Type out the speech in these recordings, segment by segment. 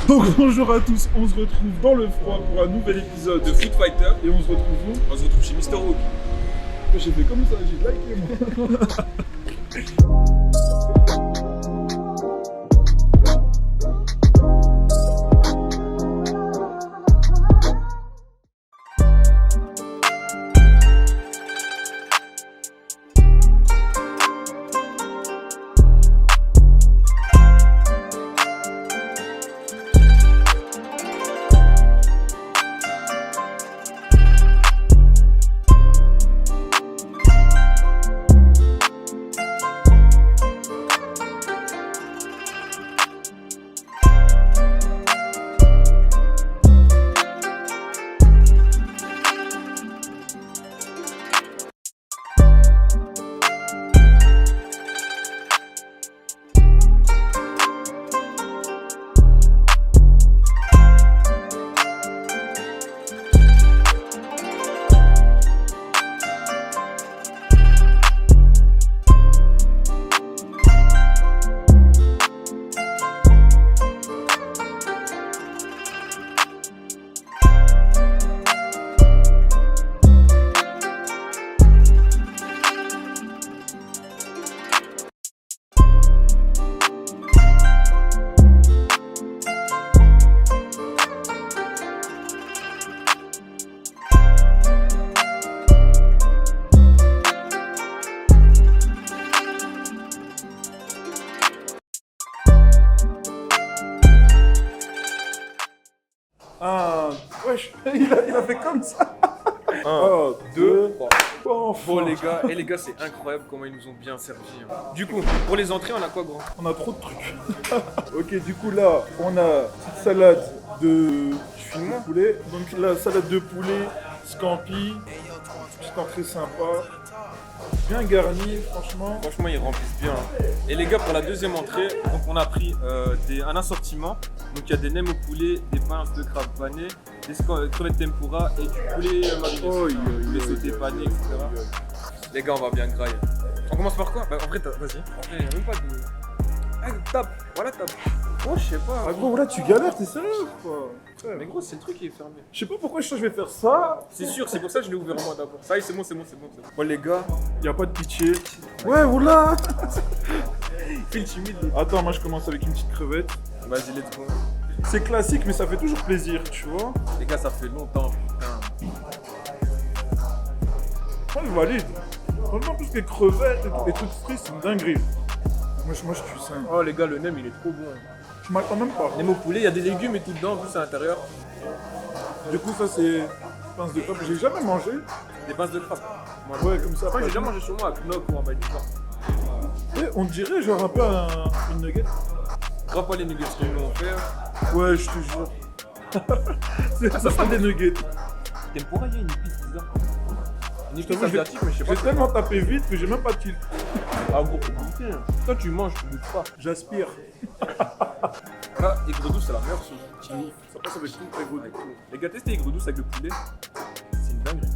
Donc bonjour à tous, on se retrouve dans le froid pour un nouvel épisode de Foot Fighter. et on se retrouve où? On se retrouve chez Mr. Hook. J'ai fait comme ça, j'ai liké moi. Ah, wesh, il a fait comme ça. 1, 2, 3. Bon, Bon les gars, c'est incroyable comment ils nous ont bien servi. Du coup, pour les entrées, on a quoi, grand? on a trop de trucs. Ok, du coup là, on a petite salade de poulet. Donc la salade de poulet, scampi, petite entrée sympa, bien garnie, franchement. Franchement, ils remplissent bien. Et les gars, pour la deuxième entrée, donc on a pris un assortiment. Donc il y a des nems au poulet, des pinces de crabe panées, des crevettes tempura et du poulet mariné. Poulet sauté pané, etc. Les gars, on va bien grailler. On commence par quoi? Bah, en vrai, vas-y. En vrai, il n'y a même pas de... Ah, tape. Voilà, tape. Oh, je sais pas. Ah gros, là tu galères, t'es sérieux quoi? Mais gros, c'est le truc qui est fermé. Je sais pas pourquoi je vais faire ça. C'est sûr, c'est pour ça que je l'ai ouvert moi d'abord. Ça y est, c'est bon. Bon, les gars, Y a pas de pitié. Ouais, oula. file timide. Attends, moi je commence avec une petite crevette. Vas-y, let's go. C'est classique, mais ça fait toujours plaisir, tu vois. Les gars, ça fait longtemps, putain. Moi je valide. Franchement, tout ce qui est crevettes et toutes frites, c'est une dinguerie. Moi je suis sain. Oh, les gars, le nem, il est trop bon. Je m'attends même pas. Nem au poulet, il y a des légumes et tout dedans, en plus à l'intérieur. Du coup, ça c'est pince de crabe. J'ai jamais mangé. Des pinces de crabe. Ouais, comme ça. Après, j'ai déjà mangé sur moi à Knock ou en Maïdouka. Et on dirait genre un peu une nugget. Grave pas les nuggets qu'ils nous ont fait. Ouais, je te jure. c'est pas des nuggets. Tempura, il y a une épice bizarre. Une épice t'avoue, asiatique, mais je sais pas. J'ai tellement tapé vite que j'ai même pas tilt. Ah, gros, faut goûter. Toi, tu manges, tu goûtes pas. J'aspire. Là, aigre douce, c'est la meilleure sauce. Ça passe avec tout, aigre douce. Les gars, testez aigre douce avec le poulet. C'est une dinguerie.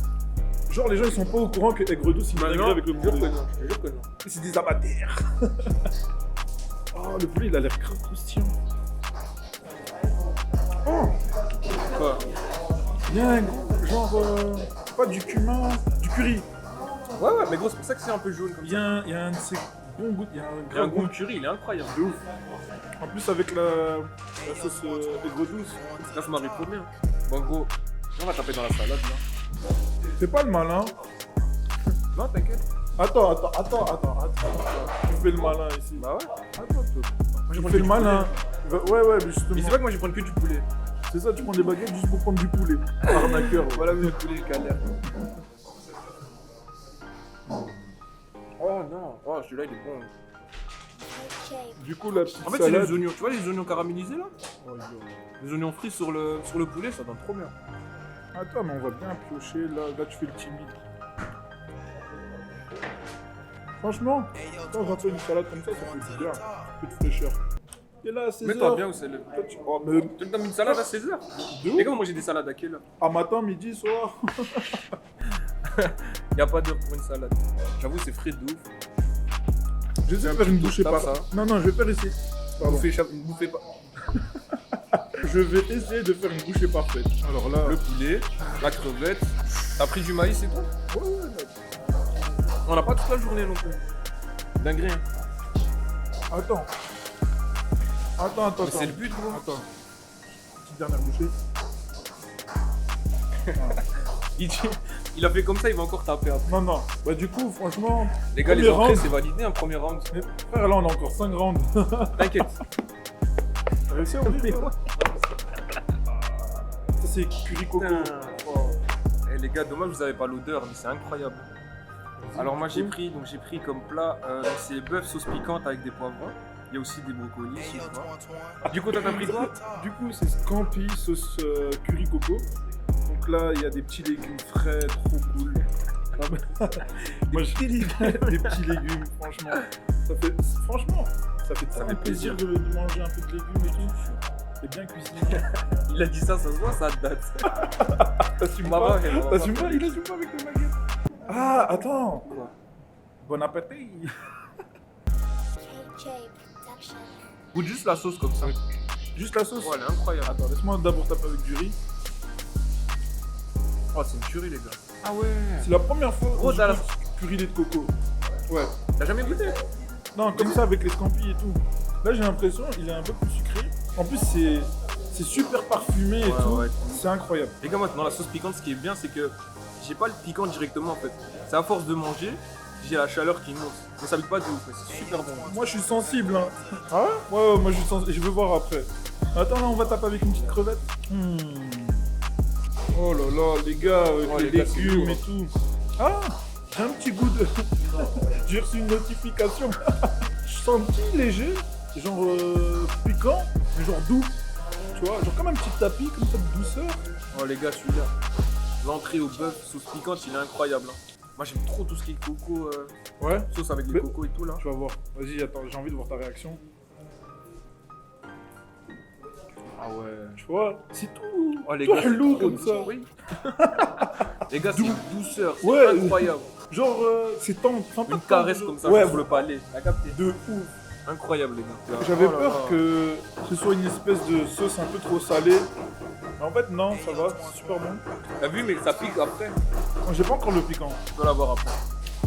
Genre les gens ils sont pas au courant que aigre douce il est dinguerie avec le poulet. Je jure que non. C'est des amateurs. Oh, le poulet il a l'air grave croustillant. Oh, Quoi? il y a un gros, genre, pas du cumin, du curry. Ouais, mais gros, c'est pour ça que c'est un peu jaune comme Il ça. y a un de ces bons goûts, il y a un Il y a un grand goût goût de curry, il est incroyable. de ouf. En plus avec la sauce aigre douce. Là, ça m'arrive trop bien. Bon, gros, on va taper dans la salade là. C'est pas le malin. Non, t'inquiète. Attends. Tu fais le malin ici. Bah ouais. Attends. Moi, Tu fais le malin. Ouais, mais justement. Mais c'est pas que moi, je vais prendre que du poulet. C'est ça, tu prends des baguettes juste pour prendre du poulet. Arnaqueur. Voilà, le poulet galère. Oh non, oh celui-là il est bon. Du coup, la petite En fait, c'est salade. les oignons, tu vois les oignons caramélisés là? Oh, yo. Les oignons frits sur le poulet, ça donne trop bien. Attends, mais on va bien piocher. Là, tu fais le timide. Franchement, quand j'en fais une salade comme ça fait du bien. Un peu de fraîcheur. Et là, à 16h. Mets-toi bien où c'est le. Oh, mais Tu me donnes une salade à 16h? de Les ouf. gars, moi j'ai des salades à quelle heure? À matin, midi, soir. Y'a pas d'heure pour une salade. J'avoue, c'est frais de ouf. Je vais faire une bouchée tape par ça. Non, je vais faire ici. Pardon. Bouffez pas. je vais essayer de faire une bouchée parfaite. Alors là, Le poulet, la crevette. T'as pris du maïs et tout? ouais, On n'a pas toute la journée non plus. Dinguerie, hein. attends. Attends. Mais c'est le but, gros. Attends. Petite dernière bouchée. Il a fait comme ça, il va encore taper après. Non. Bah du coup, franchement, Les gars, les premier entrées, round. c'est validé, un premier round. Mais frère, là on a encore 5 rounds. T'inquiète. T'as réussi à ouvrir quoi? Ça c'est curry coco. Putain. Oh. Eh les gars, dommage vous avez pas l'odeur, mais c'est incroyable. Alors moi j'ai pris comme plat, donc c'est bœuf sauce piquante avec des poivrons. Il y a aussi des brocolis, je sais pas. Du coup, t'as pris quoi? Du coup, c'est scampi sauce curry coco. Donc là, il y a des petits légumes frais, trop cool. Moi, j'ai des petits légumes, franchement. Ça fait tellement plaisir de manger un peu de légumes et tout. C'est bien cuisiné. Il a dit ça se voit, ça date. T'assumes On va pas? voir, on va T'assumes voir. pas? Il assume pas avec le baguette. Ah, attends. Quoi? Bon appétit. Goûte juste la sauce comme ça. Juste la sauce. Ouais, elle est incroyable. Attends, laisse-moi d'abord taper avec du riz. Oh, c'est une tuerie, les gars. Ah ouais. C'est la première fois Oh, où t'as je la- goûte curry lait de coco. Ouais. T'as jamais goûté? Non, comme ça avec les scampis et tout. Là, j'ai l'impression il est un peu plus sucré. En plus, c'est super parfumé et Ouais, tout. ouais. C'est incroyable. Les gars, moi, dans la sauce piquante, ce qui est bien, c'est que j'ai pas le piquant directement en fait. C'est à force de manger, j'ai la chaleur qui monte. Mais ça pique pas de ouf, mais c'est super bon. Moi, je suis sensible. Hein. Ah ouais? Ouais, moi, je suis sensible. Je veux voir après. Attends, là, on va taper avec une petite crevette. Oh là là, les gars, avec Oh, les les gars, c'est légumes lourd, et hein. tout. Ah, j'ai un petit goût de... J'ai reçu une notification. Je sens un petit léger, genre piquant, mais genre doux. Tu vois, genre comme un petit tapis, comme ça de douceur. Oh les gars, celui-là, l'entrée au bœuf sauce piquante, il est incroyable. Hein. Moi, j'aime trop tout ce qui est coco, Ouais, sauce avec les Mais- cocos et tout là. tu vas voir. Vas-y, attends, j'ai envie de voir ta réaction. Ah ouais. Tu vois, c'est tout. Oh les tout gars, c'est lourd trop comme doux. ça. Oui. Les gars, c'est une douceur, c'est Ouais. incroyable. Genre, c'est tendre. Enfin, pas Une tendre, caresse genre- comme ça Ouais, sur le palais. T'as capté? de ouf. Incroyable les gars. J'avais Oh là peur là. que ce soit une espèce de sauce un peu trop salée. Mais en fait, non, ça va, c'est super bon. T'as vu, mais ça pique après. Moi, j'ai pas encore le piquant. Tu dois l'avoir après.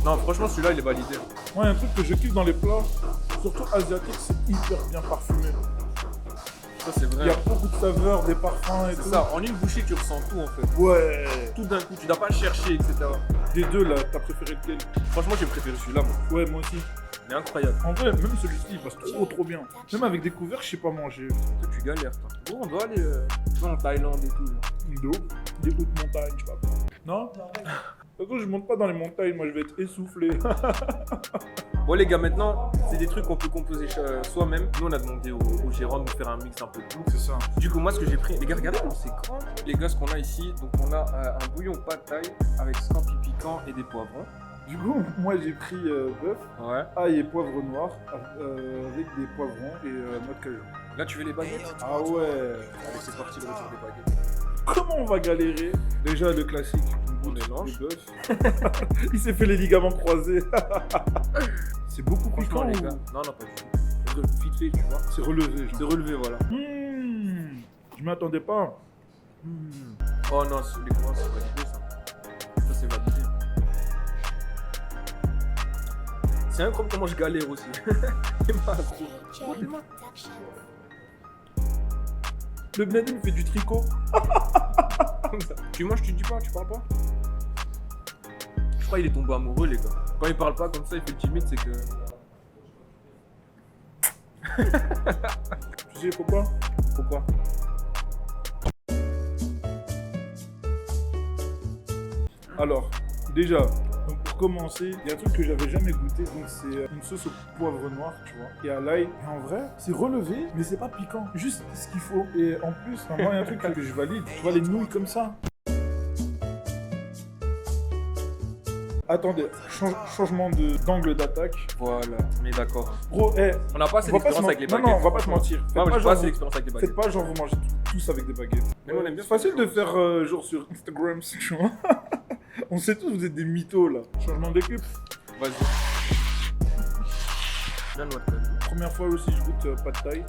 Non, franchement, celui-là, il est validé. Moi, un truc que je kiffe dans les plats, surtout asiatiques, c'est hyper bien parfumé. Ça, c'est Il y vrai. a beaucoup de saveurs, des parfums et C'est tout. ça, en une bouchée, tu ressens tout en fait. Ouais. Tout d'un coup, tu dois pas chercher, etc. Des deux, là, t'as préféré lequel? Franchement, j'ai préféré celui-là, moi. Ouais, moi aussi. Il est incroyable. En vrai, même celui-ci, il passe trop bien. Même avec des couverts, je sais pas manger. Toi, tu galères, toi. Bon, on doit aller en Thaïlande et tout. Là. D'eau, des hautes montagnes, je sais pas. Non? De toute façon, je monte pas dans les montagnes, moi je vais être essoufflé. Bon, les gars, maintenant, c'est des trucs qu'on peut composer soi-même. Nous, on a demandé au gérant de nous faire un mix un peu de tout. C'est ça. Du coup, moi, ce que j'ai pris, les gars, regardez comment c'est grand. Les gars, ce qu'on a ici, donc on a un bouillon pad thaï avec scampi piquant et des poivrons. Du coup, moi j'ai pris bœuf, Ouais. ail et poivre noir avec des poivrons et noix de cajou. Là, tu veux les baguettes? Ah ouais. Allez, c'est parti, le retour des baguettes. Comment on va galérer? Déjà le classique, On le mélange. bœuf. Il s'est fait les ligaments croisés. C'est beaucoup Franchement, piquant les ou gars. Non, non, pas du tout. Vite fait, tu vois. c'est relevé C'est genre. relevé, voilà. Je m'attendais pas. Oh non, les coins, c'est validé ça. Ça, c'est validé. C'est incroyable comment je galère aussi. T'es pas gros. Oh, t'es mal. Le Bnadine fait du tricot. Comme ça. Tu manges, tu dis pas, tu parles pas. Je crois qu'il est tombé amoureux, les gars. Quand il parle pas comme ça, il fait timide, c'est que. Tu sais pourquoi? Pourquoi? Alors, déjà, donc pour commencer, il y a un truc que j'avais jamais goûté, donc c'est une sauce au poivre noir, tu vois, et à l'ail. Et en vrai, c'est relevé, mais c'est pas piquant, juste ce qu'il faut. Et en plus, enfin, moi, il y a un truc que je valide, tu vois, les nouilles comme ça. Attendez, changement d'angle d'attaque. Voilà, on est d'accord. Gros, On n'a pas assez on va pas se d'expérience avec les mentir. baguettes. Non, on va pas se mentir. Faites Ouais, moi, pas j'ai genre pas assez vous- d'expérience avec les baguettes. Faites pas genre vous mangez tous avec des baguettes. Mais nous, on aime bien C'est faire facile ça. de faire genre sur Instagram, tu vois. On sait tous, vous êtes des mythos là. Changement d'équipe. Vas-y. Bien noix de cajou. Première fois aussi, je goûte pas de taille.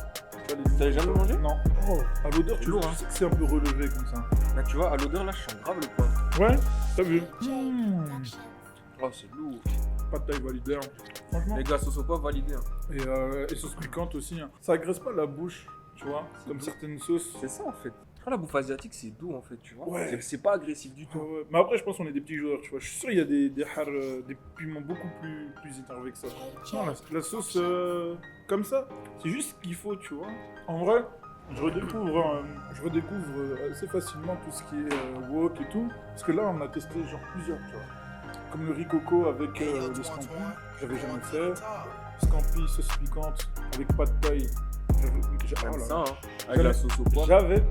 Tu vois, les- T'avais jamais mangé? Non. Oh, à l'odeur, tu lourd, tu hein. sais que c'est un peu relevé comme ça. Là, tu vois, à l'odeur, là, je sens grave le poivre. Ouais, t'as vu. Oh, c'est lourd. Pas de taille validée. Hein. Franchement. Les gars, sauce au poivre validé. Hein. Et sauce piquante aussi. Hein. Ça agresse pas la bouche, tu vois, comme certaines sauces. C'est ça en fait. Je crois que la bouffe asiatique, c'est doux en fait, tu vois. Ouais. C'est pas agressif du tout. Ouais. Mais après, je pense qu'on est des petits joueurs, tu vois. Je suis sûr qu'il y a des piments beaucoup plus énervés que ça. Non, la sauce comme ça, c'est juste ce qu'il faut, tu vois. En vrai, je redécouvre assez facilement tout ce qui est wok et tout. Parce que là, on a testé genre plusieurs, tu vois. Comme le riz coco avec le scampi, j'avais jamais fait. Scampi, sauce piquante avec pas de taille. J'aime ça, hein. Avec la sauce au poivre. J'avais.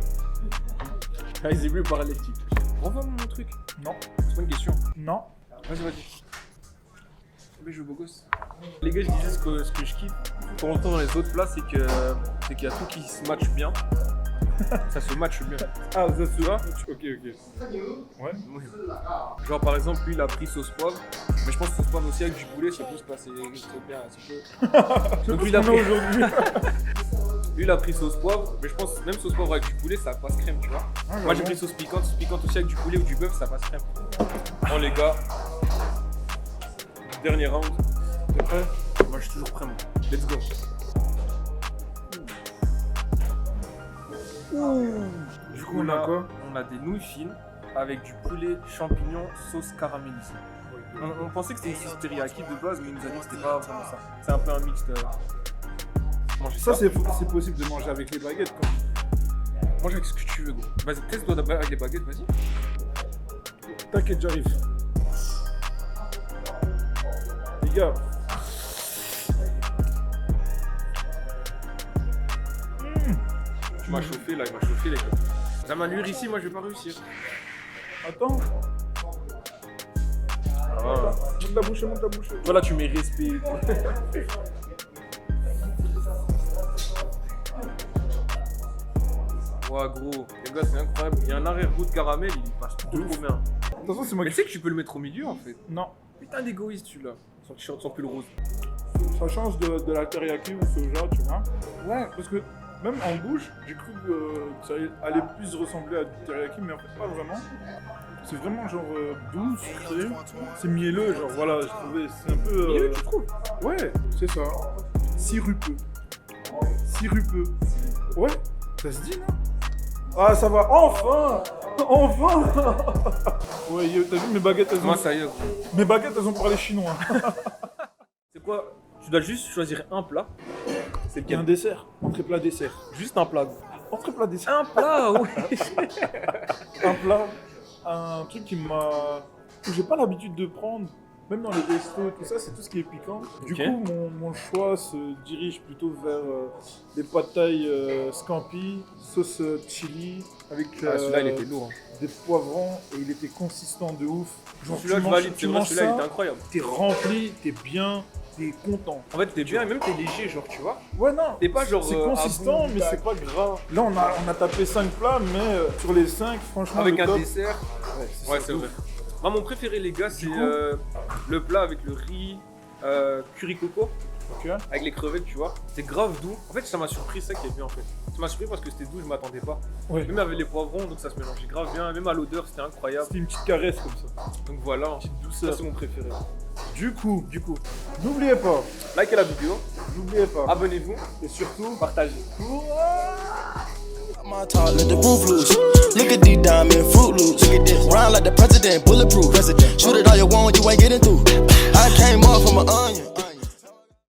Ah, ils aiment mieux par l'électrique. Renvoie mon truc. Non. C'est pas une question. Non. Vas-y. Mais je veux beau gosse. Les gars, je disais ce que je kiffe. Pour longtemps dans les autres plats, c'est qu'il y a tout qui se matche bien. Ça se matche bien. Ah, ça se vois. Ok. Ouais. Oui. Genre par exemple, lui il a pris sauce poivre. Mais je pense que sauce poivre aussi avec du poulet, ça peut se passer bien. Donc lui il a pris aujourd'hui. Lui il a pris sauce poivre, mais je pense même sauce poivre avec du poulet ça passe crème, tu vois. Ah, Moi j'ai pris sauce piquante aussi avec du poulet ou du bœuf, ça passe crème. Bon les gars, dernier round. T'es prêt? Moi je suis toujours prêt moi. Let's go. Du coup On a quoi? On a des nouilles fines avec du poulet champignon sauce caramélisée. On pensait que c'était une sauce teriyaki de base, mais il nous a dit que c'était pas vraiment ça. C'est un peu un mix de. Manger Ça, c'est possible de manger avec les baguettes, quoi. mange avec ce que tu veux, gros. Vas-y, teste-toi d'abord avec les baguettes, vas-y. T'inquiète, j'arrive. Les gars. Tu m'as chauffé là, il m'a chauffé les gars. Ça m'a nuire ici, moi je vais pas réussir. Attends. Ah. Monte la bouche. Voilà, tu mets respect. Ouah gros, les gars c'est incroyable. Il y a un arrière-goût de caramel, il passe trop bien. De toute façon, c'est moi Mais qui. tu sais que tu peux le mettre au milieu en fait. Non. Putain d'égoïste celui-là. Son t-shirt sans pull rose. Ça change de la teriyaki ou soja, tu vois. Ouais. Parce que même en bouche, j'ai cru que ça allait plus ressembler à du teriyaki, mais en fait, pas vraiment. C'est vraiment genre doux, sucré. C'est mielleux, genre voilà, j'ai trouvé. C'est un peu. Mielleux, tu trouves? Ouais, c'est ça. Sirupeux. Ouais, ça se dit, non? Ah, ça va, enfin. Ouais, t'as vu mes baguettes, Moi ça y est gros. Mes baguettes, elles ont parlé chinois. C'est quoi? Tu dois juste choisir un plat. C'est Il y a un lequel? dessert, entrée plat dessert. Juste un plat gros. Entrée plat dessert. Un plat, oui. Un plat, un truc que j'ai pas l'habitude de prendre, même dans les restos, tout ça, c'est tout ce qui est piquant. Du Ok. coup, mon choix se dirige plutôt vers des pad thai scampi, sauce chili, avec Celui-là il était lourd. Hein. des poivrons, et il était consistant de ouf. Genre, Celui-là je valide, c'est vrai, celui-là il était incroyable. t'es rempli, t'es bien, t'es content. En fait t'es bien et même t'es léger genre tu vois. Ouais, non, T'es pas genre c'est à consistant, bout, mais c'est pas gras. Là, on a tapé 5 plats, mais sur les 5, franchement, avec le un top. dessert. Ouais c'est vrai. Moi mon préféré les gars c'est coup le plat avec le riz curry coco Ok. avec les crevettes tu vois. C'était grave doux. En fait ça m'a surpris, c'est ça qui est bien en fait. Ça m'a surpris parce que c'était doux, je m'attendais pas. Ouais. Même avec les poivrons donc ça se mélangeait grave bien. Même à l'odeur c'était incroyable. C'était une petite caresse comme ça. Donc voilà, ça douceur. c'est mon préféré. Du coup, n'oubliez pas, Likez la vidéo, n'oubliez pas. abonnez-vous, Et surtout, partagez. My talk, let the roof loose. Look at these diamond fruit loops. Look at this. Round like the president, bulletproof. Shoot it all you want, you ain't getting through. I came up from an onion.